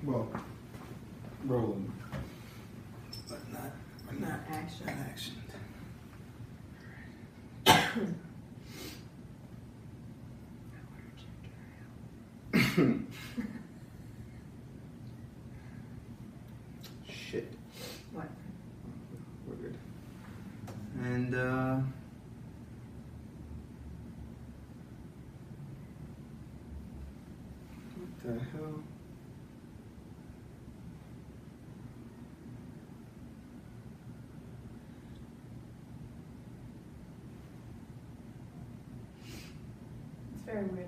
Well, rolling. But not action. Not action. Shit. What? We're good. And what the hell? It's very weird.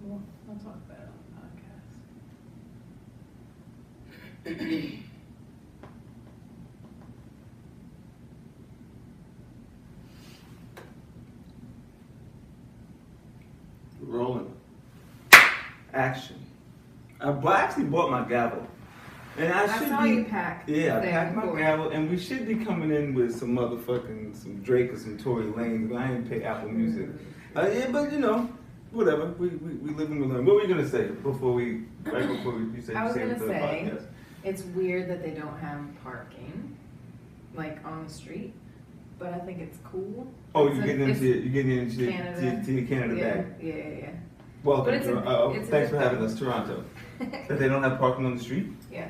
Well, I'll talk about it on the podcast. Rolling. Action. I actually bought my gavel. And I saw you pack. Yeah, I packed my gavel, and we should be coming in with some some Drake or some Tory Lanez, but I ain't pay Apple Music. Yeah, but you know, whatever. We live and we learn. What were you gonna say before you said I was you gonna the say podcast? it's weird that they don't have parking, like on the street, but I think it's cool. Oh, you're getting into your Canada Yeah, bag. yeah. Welcome. But Thanks for having us, Toronto. That they don't have parking on the street? Yeah.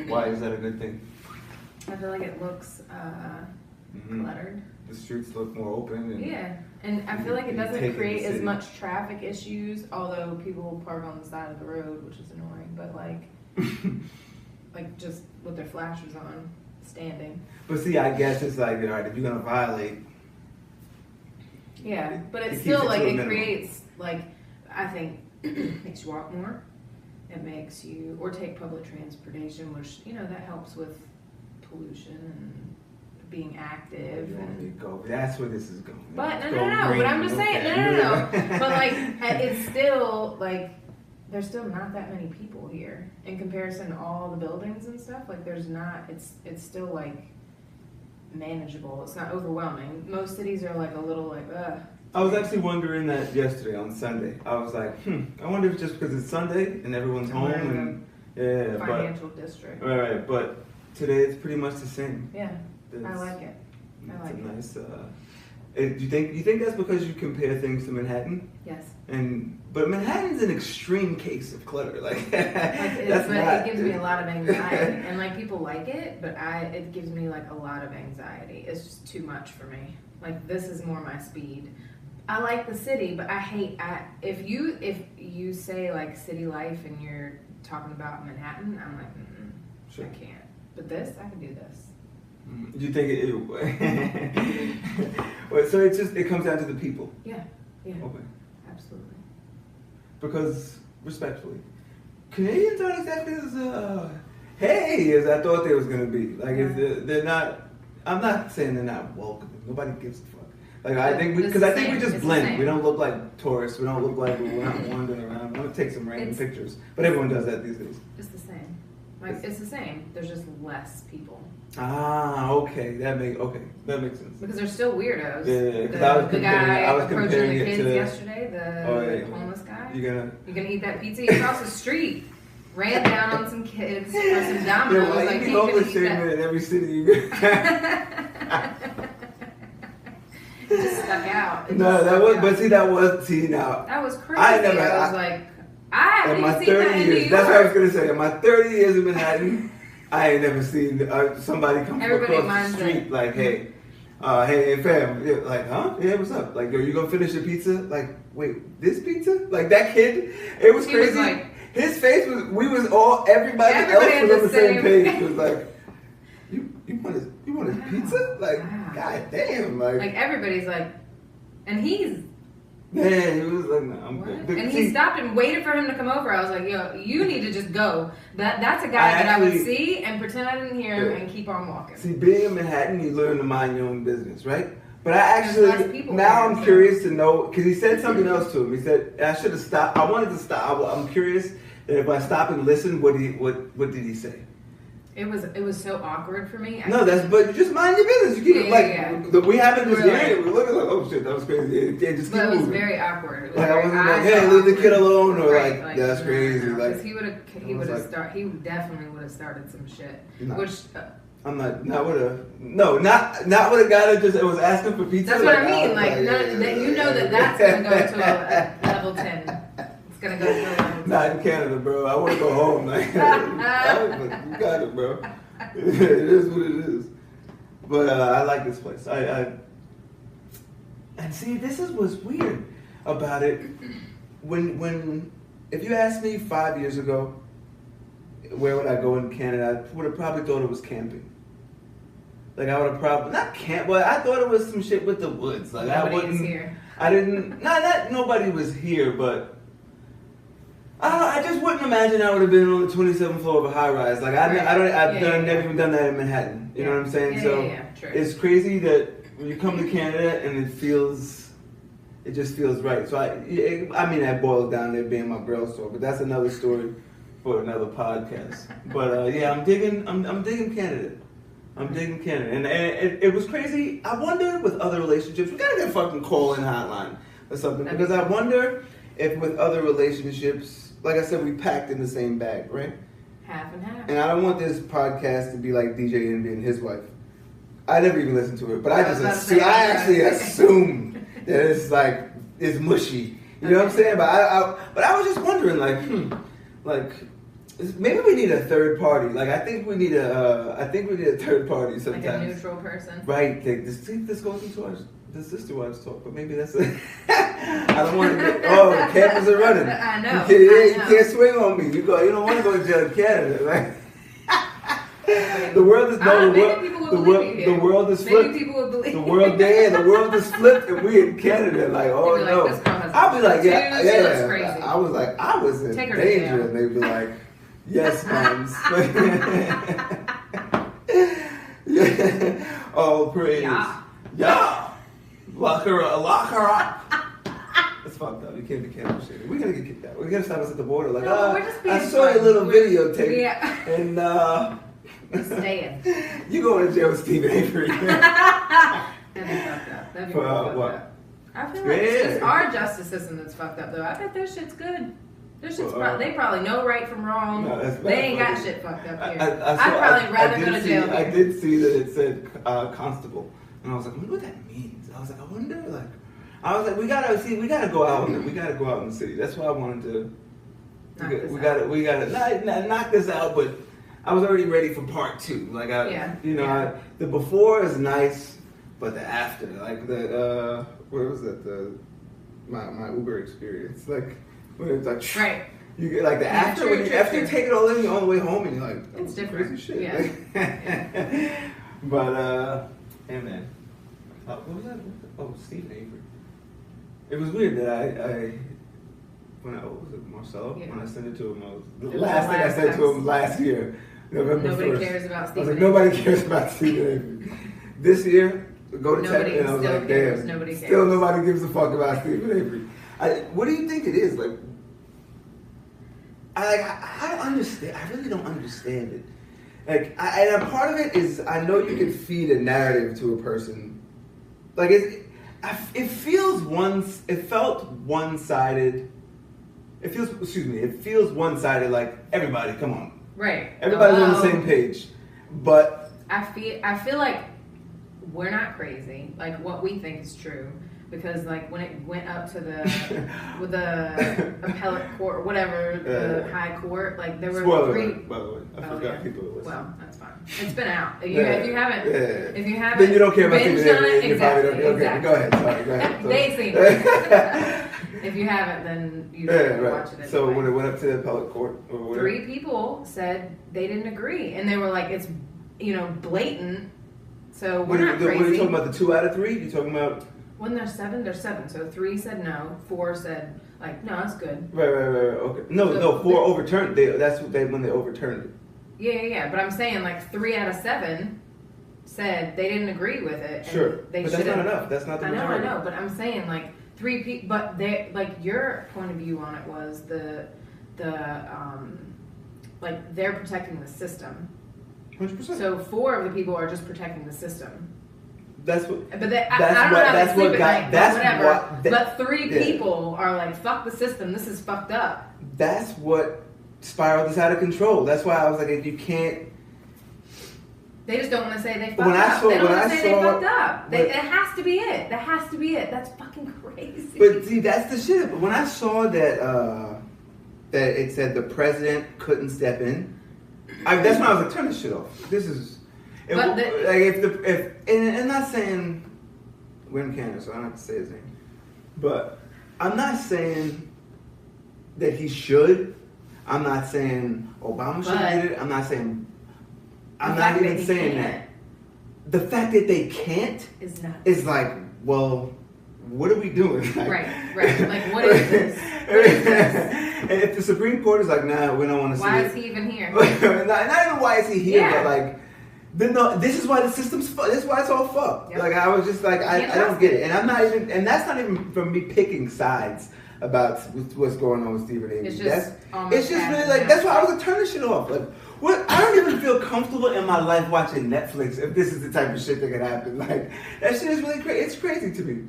Why is that a good thing? I feel like it looks cluttered. The streets look more open. And and I feel like it doesn't create as city. much traffic issues, although people park on the side of the road, which is annoying, but like just with their flashers on, standing. But see, I guess it's like, all right, if you're gonna violate. Yeah, but it's It still keeps it like to a it minimum. creates I think makes you walk more. It makes you or take public transportation, which that helps with pollution and being active. You want me And, to go? That's where this is going. but Go no. green, But I'm just saying no. okay. But it's still there's still not that many people here in comparison to all the buildings and stuff. There's not. It's still manageable. It's not overwhelming. Most cities are a little ugh. I was actually wondering that yesterday on Sunday. I was like, I wonder if it's just because it's Sunday and everyone's home and Financial district. Right. But today it's pretty much the same. Yeah, I like it. I like it. Nice. Do you think that's because you compare things to Manhattan? Yes. But Manhattan's an extreme case of clutter. It gives me a lot of anxiety, and people like it, but it gives me a lot of anxiety. It's just too much for me. This is more my speed. I like the city, but I hate if you say city life and you're talking about Manhattan, I'm like, Sure. I can't. But this, I can do this. Do you think well, so it comes down to the people? Yeah. Okay. Absolutely. Because, respectfully, Canadians aren't exactly as I thought they was going to be. They're not, I'm not saying they're not welcoming. Nobody gives a fuck. I think we just blend. We don't look like tourists. We don't look like we're not wandering around. I'm going to take some random pictures. But everyone does that these days. It's the same. It's the same. There's just less people. Ah, okay. That makes sense. Because they're still weirdos. Yeah, the guy approaching comparing the it kids to yesterday, the homeless guy. You're gonna eat that pizza? He crossed the street, ran down on some kids for some Domino's. You can homeless statement in every city you go. It just stuck out. That was crazy. I haven't in my seen 30 that in years. New York. That's what I was gonna say. In my 30 years in Manhattan, I ain't never seen somebody come across the street hey, hey fam, huh? Yeah, what's up? Yo, you gonna finish your pizza? Wait, this pizza? That kid? It was crazy. His face was. Everybody else was on the same page. It was you want his pizza? Wow. God damn, everybody's and he's. Man, he was no, I'm what? good. And he stopped and waited for him to come over. I was like, yo, you need to just go. That's a guy that I would see and pretend I didn't hear him and keep on walking. See, being in Manhattan, you learn to mind your own business, right? But I'm curious to know, because he said something else to him. He said, I should have stopped. I wanted to stop. I'm curious that if I stop and listen, what did he say? It was so awkward for me. But you just mind your business. You keep we haven't just hearing it. We're looking like, oh shit, that was crazy. It just keep moving. It was very awkward. Like I wasn't like, hey, leave the kid alone, or like that's crazy. Because he would definitely would have started some shit. Which I'm not with a guy that just was asking for pizza. That's what I mean. That's gonna go to a level 10. It's gonna go to a level 10. Not in Canada, bro. I want to go home. Like, you got it, bro. It is what it is. But I like this place. And see, this is what's weird about it. When if you asked me 5 years ago, where would I go in Canada, I would have probably thought it was camping. Like I would have probably not camp, but I thought it was some shit with the woods. Like Nobody's here. I didn't. Not nobody was here, but I don't know. I just wouldn't imagine I would have been on the 27th floor of a high rise. Like I've never even done that in Manhattan. You know what I'm saying? True. It's crazy that when you come to Canada and it just feels right. So I boiled down there being my girl store, but that's another story for another podcast. But I'm digging Canada. I'm digging Canada, and it was crazy. I wonder with other relationships, we gotta get a fucking call-in hotline or something, because I wonder if with other relationships, like I said, we packed in the same bag, right? Half and half. And I don't want this podcast to be like DJ Envy and his wife. I never even listened to it, but I actually assumed that it's mushy. You know what I'm saying? But I was just wondering, maybe we need a third party. Like I think we need a third party sometimes. Like a neutral person. Right. This goes into the sister wives talk, but maybe that's I don't want to get. Oh, the cameras are running. I know. You can't swing on me. You don't want to go to jail in Canada, right? The world is the world is flipped. Maybe people would believe. The world is flipped, and we in Canada. Like, oh no. I'll be like, yeah. I was like, I was in danger, and they'd be like, yes, moms. Yeah. Oh, praise. Yeah. Lock her up. It's fucked up. You can't be camera shit. We're gonna get kicked out. We're gonna stop us at the border. Like, I saw your little videotape. Yeah. And staying. You going to jail with Steven Avery. That'd be fucked up. That'd be fucked up. I feel like it's just our justice system that's fucked up, though. I bet their shit's good. Their shit's they probably know right from wrong. No, they ain't got shit fucked up here. I'd probably rather go to jail. I did see that it said constable, and I was like, I wonder what that means. I was like, we gotta go out in the city. That's why I wanted to. We gotta knock this out, but I was already ready for part 2. Like the before is nice, but the after, like where was that? My Uber experience, like when it's like right. You get like the after after you take it all in, you're on the way home and you're like, it's different. Crazy shit. Yeah. But hey man, what was that? Oh, Steven Avery. It was weird that what was it, Marcelo? Yeah. When I sent it to him, the last thing I said to him last year, November 1st. Nobody cares about Steven. I was like, nobody cares about Steven Avery. This year, go to tech, and I was like, damn, still nobody gives a fuck about Steven Avery. What do you think it is? Like, I don't understand. I really don't understand it. Like, and a part of it is I know you can feed a narrative to a person. Like it felt one-sided. It feels one-sided. Like everybody, come on. Right. Everybody's on the same page. But I feel like we're not crazy. Like what we think is true. Because like when it went up to the appellate court or whatever, the high court, like there were Spoiler, by the way. I forgot people were listening. Well, that's fine. It's been out. If you haven't, then you don't care about binged on it. Exactly. Okay, go ahead. Sorry, go ahead. They seen it. If you haven't, then you don't watch it anyway. So when it went up to the appellate court, or whatever, 3 people said they didn't agree, and they were like, "It's blatant." So we're not crazy. What are you talking about? The 2 out of 3? You talking about? When there's 7, there's 7. So 3 said no, 4 said no, it's good. Right. Okay. No, 4 overturned. That's what when they overturned it. Yeah. But I'm saying 3 out of 7 said they didn't agree with it. Sure, but that's not enough. That's not the majority. I know. But I'm saying 3 people. But they your point of view on it was they're protecting the system. 100%. So 4 of the people are just protecting the system. That's what. But that's what. But 3 people are like, fuck the system. This is fucked up. That's what spiraled this out of control. That's why I was like, if you can't. They just don't want to say they fucked up. They don't want to say they fucked up. It has to be it. That has to be it. That's fucking crazy. But see, that's the shit. But when I saw that it said the president couldn't step in, that's when I was like, turn this shit off. This is. And not saying we're in Canada, so I don't have to say his name. But I'm not saying that he should. I'm not saying Obama should have did it. I'm not saying. I'm not even saying that. The fact that they can't is like, well, what are we doing? Like, right. Like, what is this? And if the Supreme Court is like, nah, we don't want to see it. Why is he even here? not even why is he here, but like, no, this is why the system's fucked. This is why it's all fucked. Yep. Like, I was just like, I don't get it. And I'm not even, and that's not even from me picking sides about what's going on with Steven Avery. It's just really like, that's why I was like, turn this shit off. Like, what? I don't even feel comfortable in my life watching Netflix if this is the type of shit that could happen. Like, that shit is really crazy. It's crazy to me.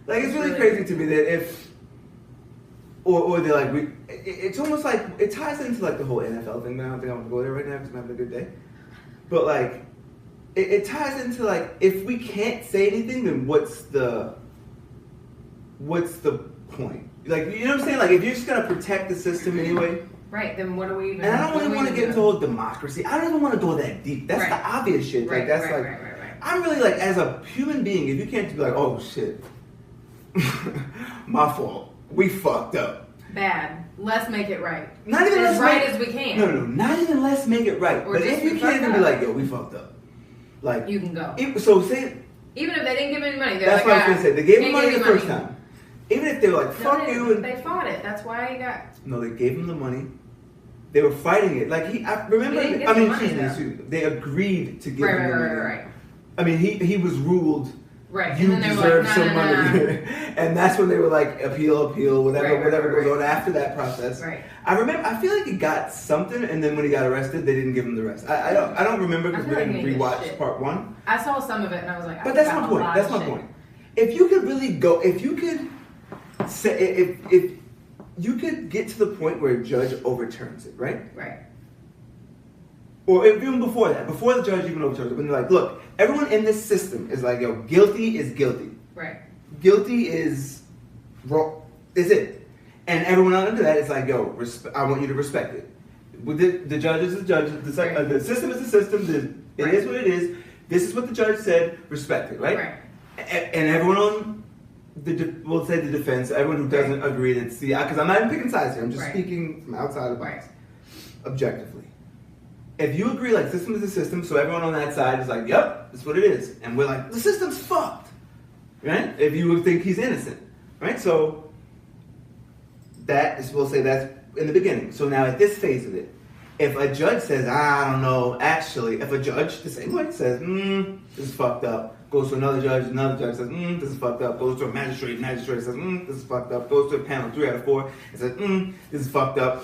Like, it's really crazy to me that if, or they're like, it's almost like, it ties into like the whole NFL thing, but I don't think I'm gonna go there right now because I'm having a good day. But like, it ties into like, if we can't say anything, then what's the point? Like, you know what I'm saying? Like, if you're just gonna protect the system anyway. Right, then what do we even... And I don't really want to get into whole democracy. I don't even want to go that deep. That's the obvious shit. Like, that's I'm really like, as a human being, if you can't be like, oh shit, my fault, we fucked up. Bad. Let's make it right. Not even as right as we can. No, not even let's make it right. Or but if you can't even be like, yo, we fucked up. Like, you can go. So say... Even if they didn't give any money, that's what I was going to say. They gave him money the first time. Even if they were like, fuck you. And they fought it. That's why he got... No, they gave him the money. They were fighting it. Like, I remember... they agreed to give him the money. Right. I mean, he was ruled... Right. You deserve some money. And that's when they were like, appeal, whatever goes on after that process. Right. I feel like he got something, and then when he got arrested, they didn't give him the rest. I don't remember because we didn't rewatch part 1. I saw some of it, and I was like, but that's my point. That's my point. If you could really go, if you could say, if you could get to the point where a judge overturns it, right? Right. Or even before that, before the judge even overturns it, when they're like, look, everyone in this system is like, yo, guilty is guilty. Right. Guilty is wrong. Is it? And everyone under that is like, yo, I want you to respect it. The judge is the judge. The system is the system. It is what it is. This is what the judge said. Respect it, right? Right. And everyone on we'll say the defense, everyone who doesn't agree, that's because I'm not even picking sides here. I'm just speaking from outside of the box, objectively. If you agree, like, system is the system, so everyone on that side is like, yep, that's what it is. And we're like, the system's fucked, right? If you would think he's innocent, right? So we'll say that's in the beginning. So now at this phase of it, if a judge says, I don't know, actually, if a judge the same way says, this is fucked up, goes to another judge says, this is fucked up, goes to a magistrate says, this is fucked up, goes to a panel 3 out of 4 and says, this is fucked up.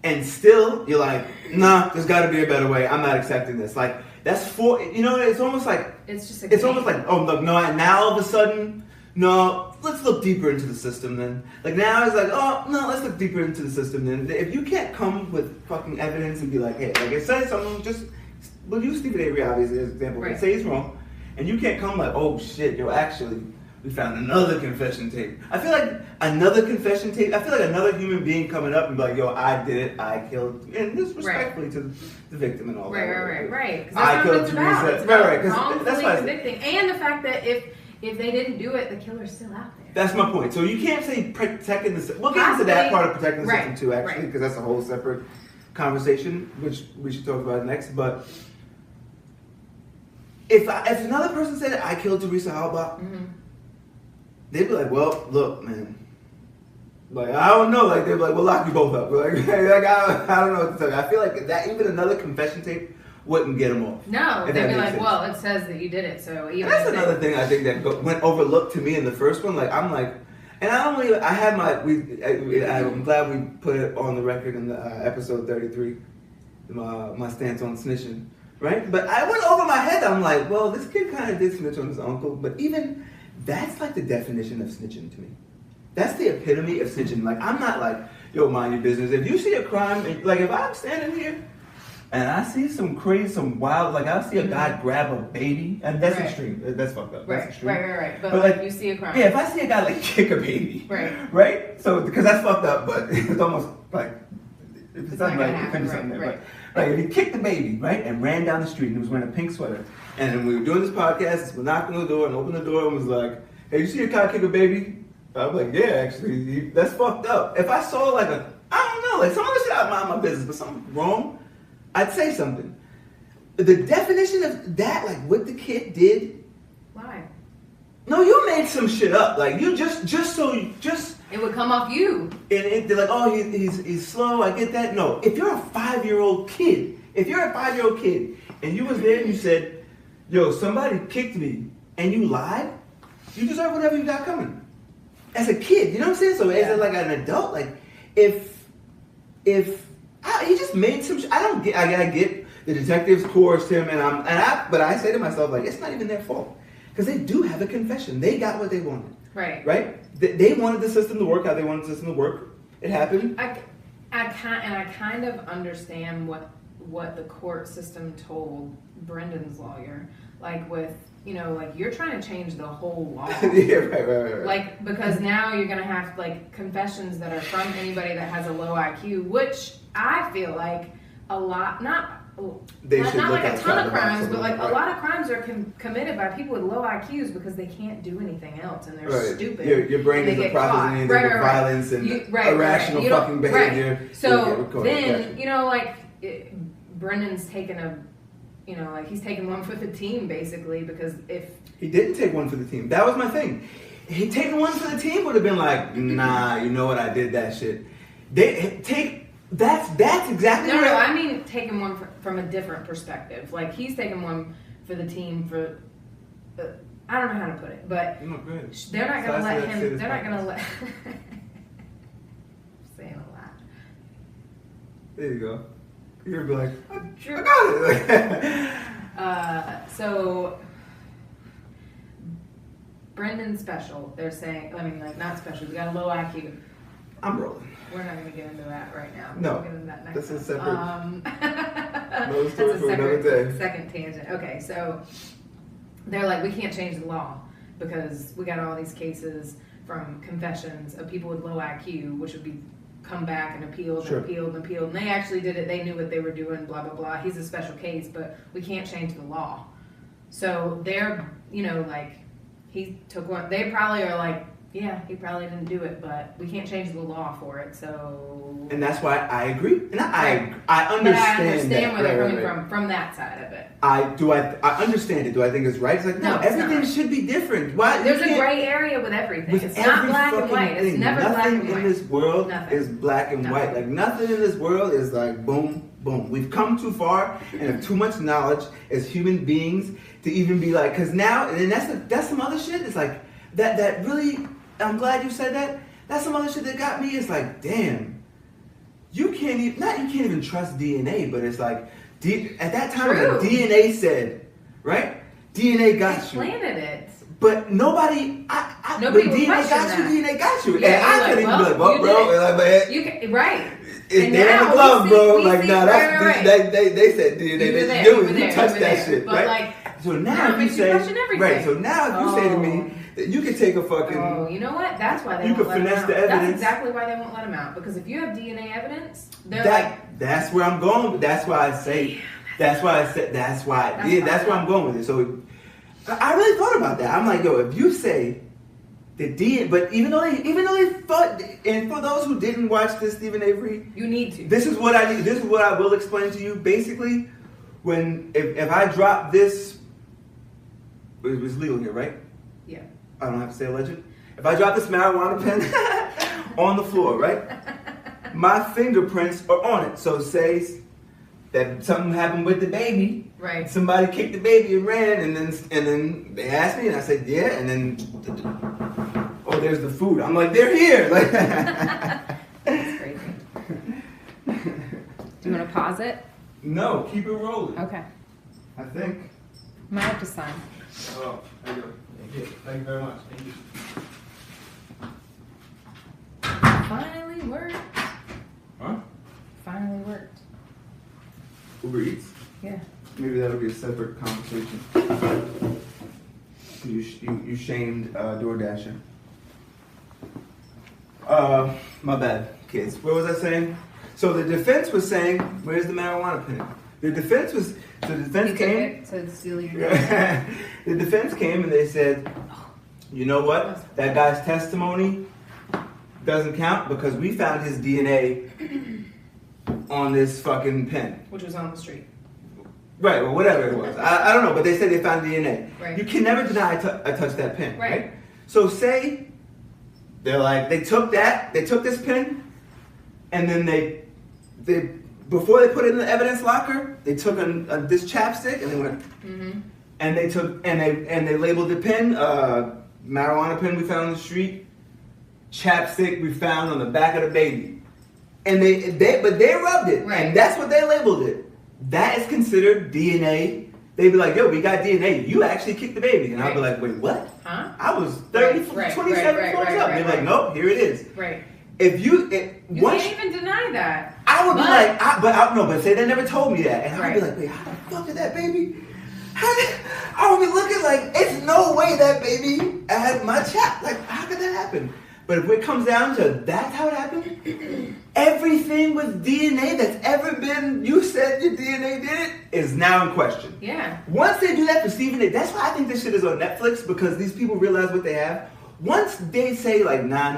And still, you're like, nah, there's got to be a better way. I'm not accepting this. Like, that's it's almost like, it's almost like, oh, look, no, now all of a sudden, no, let's look deeper into the system then. Like, now it's like, oh, no, let's look deeper into the system then. If you can't come with fucking evidence and be like, hey, like, it says something, we'll use Steven Avery, obviously, as an example. Right. Say he's wrong. And you can't come like, oh, shit, yo, actually, we found another confession tape. I feel like another human being coming up and be like, yo, I did it, I killed, and disrespectfully to the victim and all that. Right. I killed Teresa. It's about wrongfully convicting. And the fact that if they didn't do it, the killer's still out there. That's my point. So you can't say protecting the system. We'll get into that part of protecting the system too, actually, because that's a whole separate conversation, which we should talk about next. But if another person said I killed Teresa Halbach, they'd be like, well, look, man. Like, I don't know. Like, they'd be like, we'll lock you both up. Like I don't know what to tell you. I feel like that even another confession tape wouldn't get them off. No, they'd be like, well, it says that you did it, so even. That's another thing I think that went overlooked to me in the first one. Like, I'm like, and I'm glad we put it on the record in the episode 33, my stance on snitching. right? But I went over my head. I'm like, well, this kid kind of did snitch on his uncle, but even that's like the definition of snitching to me. That's the epitome of snitching. Like, I'm not like, yo, mind your business. If you see a crime, like if I'm standing here and I see some crazy, some wild, like I see a guy grab a baby, and that's extreme. That's fucked up. That's extreme. Right. But like you see a crime. Yeah, if I see a guy like kick a baby. Right? So, because that's fucked up, but it's almost like, if it's not like, it could be something there. But, like, if he kicked the baby, right, and ran down the street and he was wearing a pink sweater, and then we were doing this podcast, we knocked on the door and opened the door and was like, hey, you see a guy kick a baby? I was like, yeah, actually, that's fucked up. If I saw like I don't know, like some other shit, I'd mind my business, but something wrong, I'd say something. The definition of that, like what the kid did. Why? No, you made some shit up. Like you just it would come off you. And they're like, oh, he's slow. I get that. No, if you're a 5-year-old kid, and you was there and you said, yo, somebody kicked me, and you lied, you deserve whatever you got coming. As a kid, you know what I'm saying? So as like an adult, like if he just made some, I get the detectives coerced him, but I say to myself, like, it's not even their fault because they do have a confession. They got what they wanted. Right. They wanted the system to work how they wanted the system to work. It happened. I kind of understand what the court system told Brendan's lawyer, like with. You know, like you're trying to change the whole law. Right. Like, because now you're going to have like confessions that are from anybody that has a low IQ, which I feel like a lot, not like a ton of crimes, but like a lot of crimes are committed by people with low IQs because they can't do anything else and they're stupid. Your brain isn't processing anything but violence and irrational fucking behavior. So then, you know, like Brendan's taken he's taking one for the team, basically, because if... He didn't take one for the team. That was my thing. He taking one for the team would have been like, nah, you know what, I did that shit. That's exactly No, I mean taking one from a different perspective. Like, he's taking one for the team for... I don't know how to put it, but they're not going to let him... They're not going to let... I'm saying a lot. There you go. You're like, I got it. So, Brendan's special. They're saying, I mean, like, not special. He's got a low IQ. I'm rolling. We're not going to get into that right now. No. We'll get into that next That's time. A separate. No story for another day. Second tangent. Okay, so they're like, we can't change the law because we got all these cases from confessions of people with low IQ, which would be come back and appealed and appealed and appealed, and they actually did it. They knew what they were doing, blah blah blah. He's a special case, but we can't change the law. So they're, you know, like he took one. They probably are like, yeah, he probably didn't do it, but we can't change the law for it. So, and that's why I agree, and I understand. But I understand where they're coming from that side of it. I understand it. Do I think it's right? It's like no, everything should be different. Why? There's a gray area with everything. It's not black and white. It's never black and white. Nothing in this world is black and white. Like nothing in this world is like boom, boom. We've come too far and have too much knowledge as human beings to even be like. Because now, and that's some other shit. It's like that really. I'm glad you said that. That's some other shit that got me. It's like, damn, you can't even trust DNA, but it's like, at that time, the DNA said, right? DNA got you. Planted it. But nobody DNA got you. Yeah, and I couldn't even be like, well, bro, like, you can, right. It's there in the glove, bro. Like, no, that's they said DNA. They do it. You touch that shit, right? Like, so now you say, right? So now you say to me that you can take a fucking. Oh, you know what? That's why they won't let him out. That's exactly why they won't let him out. Because if you have DNA evidence, that's where I'm going. That's why I say. That's why I'm going with it. So I really thought about that. I'm like, yo, if you say the DNA, but even though they thought, and for those who didn't watch this, Steven Avery, you need to. This is what I need. This is what I will explain to you. Basically, if I drop this, it was legal here, right? Yeah. I don't have to say alleged. If I drop this marijuana pen on the floor, right? My fingerprints are on it. So it says that something happened with the baby. Right. Somebody kicked the baby and ran, and then they asked me, and I said, yeah, and then, oh, there's the food. I'm like, they're here. Like, that's crazy. Do you want to pause it? No, keep it rolling. Okay. I think. Might have to sign. Oh, there you go. Thank you very much. Thank you. Finally worked. Huh? Finally worked. Uber Eats? Yeah. Maybe that'll be a separate conversation. You shamed DoorDasher. My bad, kids. What was I saying? So the defense was saying, where's the marijuana pen? The defense came. To steal your The defense came and they said, you know what? That guy's testimony doesn't count because we found his DNA on this fucking pen. Which was on the street. Right, or whatever it was. I don't know, but they said they found DNA. Right. You can never deny I touched that pen, right? So say they took this pen, and then they before they put it in the evidence locker, they took this chapstick and they went, and they took and they labeled the pen, marijuana pen we found on the street, chapstick we found on the back of the baby, and they rubbed it, right. And that's what they labeled it. That is considered DNA. They'd be like, yo, we got DNA. You actually kicked the baby. And I'd be like, wait, what? Huh? I was 27 floors up. They'd be like, nope, here it is. Right. You can't even deny that. I would be like, but say they never told me that. And I'd be like, wait, how the fuck did that baby? I would be looking like, it's no way that baby had my chap. Like, how could that happen? But if it comes down to that's how it happened, everything with DNA that's ever been, you said your DNA did it, is now in question. Yeah. Once they do that for Steven Avery, that's why I think this shit is on Netflix, because these people realize what they have. Once they say like, nah,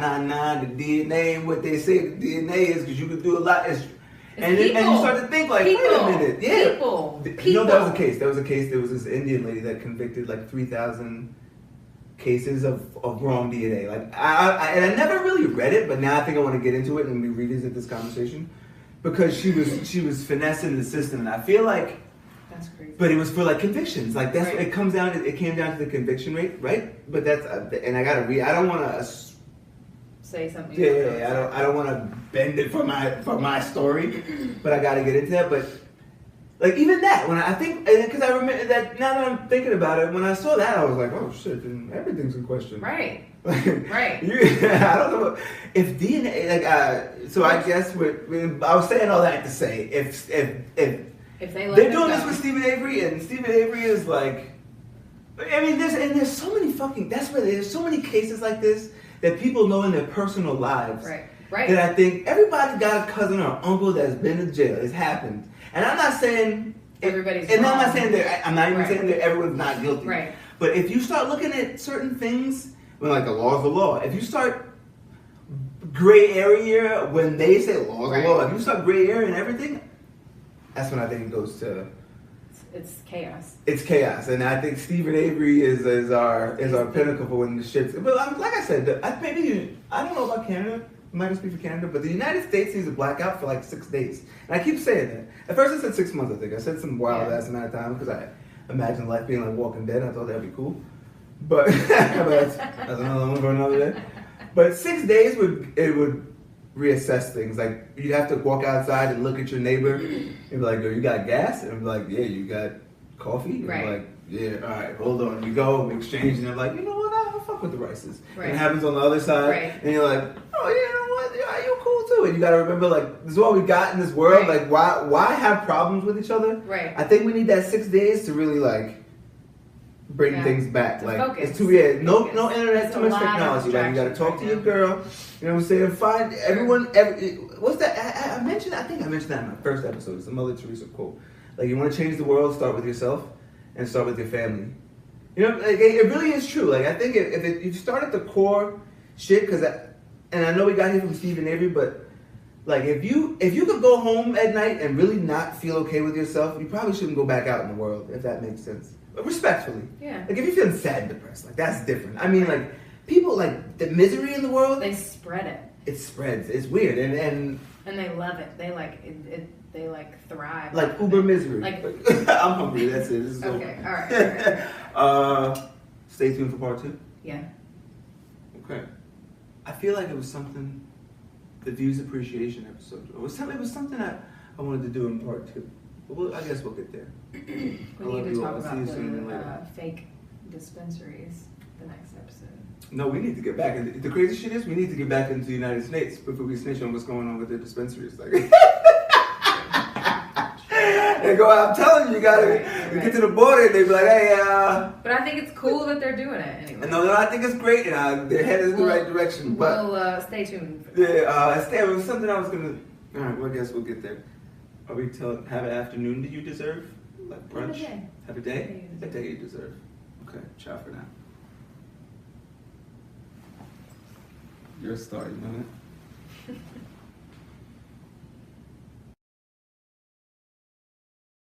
the DNA and what they say the DNA is, because you can do a lot, and you start to think like, wait a minute. Yeah. People. You know, that was a case. There was this Indian lady that convicted like 3,000 cases of wrong DNA. Like I never really read it, but now I think I want to get into it and we revisit this conversation because she was finessing the system, and I feel like that's crazy. But it was for like convictions. Like that's right. It came down to the conviction rate, right? But that's and I gotta read. I don't want to say something. Yeah, I don't want to bend it for my story, but I gotta get into that. But like even that, when I think, because I remember that now that I'm thinking about it, when I saw that, I was like, oh shit, then everything's in question. Right. Right. I don't know if DNA, so I guess I was saying all that to say, if they're doing this with Steven Avery, and Steven Avery is like, I mean, there's so many there's so many cases like this that people know in their personal lives. Right. That I think everybody's got a cousin or uncle that's been in jail. It's happened. And I'm not saying everybody's and wrong. I'm not even saying that everyone's not guilty. Right. But if you start looking at certain things, when like the law's the law, if you start gray area when they say law's the law, if you start gray area and everything, that's when I think it goes to it's chaos. It's chaos, and I think Steven Avery is our pinnacle for when the shit's. But like I said, I don't know about Canada. I'm not gonna speak for Canada, but the United States needs a blackout for like 6 days. And I keep saying that. At first I said 6 months, I think. I said some wild ass amount of time because I imagined life being like Walking Dead. I thought that'd be cool. But that's another one for another day. But 6 days would reassess things. Like you'd have to walk outside and look at your neighbor and be like, yo, you got gas? And be like, yeah, you got coffee? And be like, yeah, all right, hold on. You go, we exchange, and they're like, you know what, I'll fuck with the rices. And it happens on the other side, and you're like, oh, you know what, yeah, you're cool too. And you gotta remember, like, this is what we got in this world. Like, why have problems with each other? Right. I think we need that 6 days to really, like, bring things back. Like, focus. It's too, no internet, too much technology. Like, you gotta talk to your girl, you know what I'm saying? Find everyone, what's that? I think I mentioned that in my first episode. It's a Mother Teresa quote. Like, you wanna change the world, start with yourself. And start with your family. You know, like, it really is true. Like, I think if you start at the core shit, and I know we got here from Steven Avery, but like if you could go home at night and really not feel okay with yourself, you probably shouldn't go back out in the world, if that makes sense. But respectfully. Yeah. Like if you're feeling sad and depressed, like that's different. I mean, like people, like the misery in the world. They spread it. It spreads. It's weird, and they love it. They like it. They like thrive. Like uber misery. Like I'm hungry. That's it. This is okay. Over. All right. Stay tuned for part 2. Yeah. Okay. I feel like it was something. The views appreciation episode. It was something I wanted to do in part 2. Well, I guess we'll get there. We need to talk about the fake dispensaries the next episode. No, we need to get back. The crazy shit is we need to get back into the United States before we snitch on what's going on with the dispensaries. Like, they go out, I'm telling you, you gotta get to the border and they be like, hey, But I think it's cool that they're doing it anyway. No, I think it's great and they're headed in the right direction. But we'll stay tuned. It was something I was gonna. All right, well, I guess we'll get there. Are we have an afternoon that you deserve? Like brunch? Have a day? A day you deserve. Okay, ciao for now. You're a star, you know that?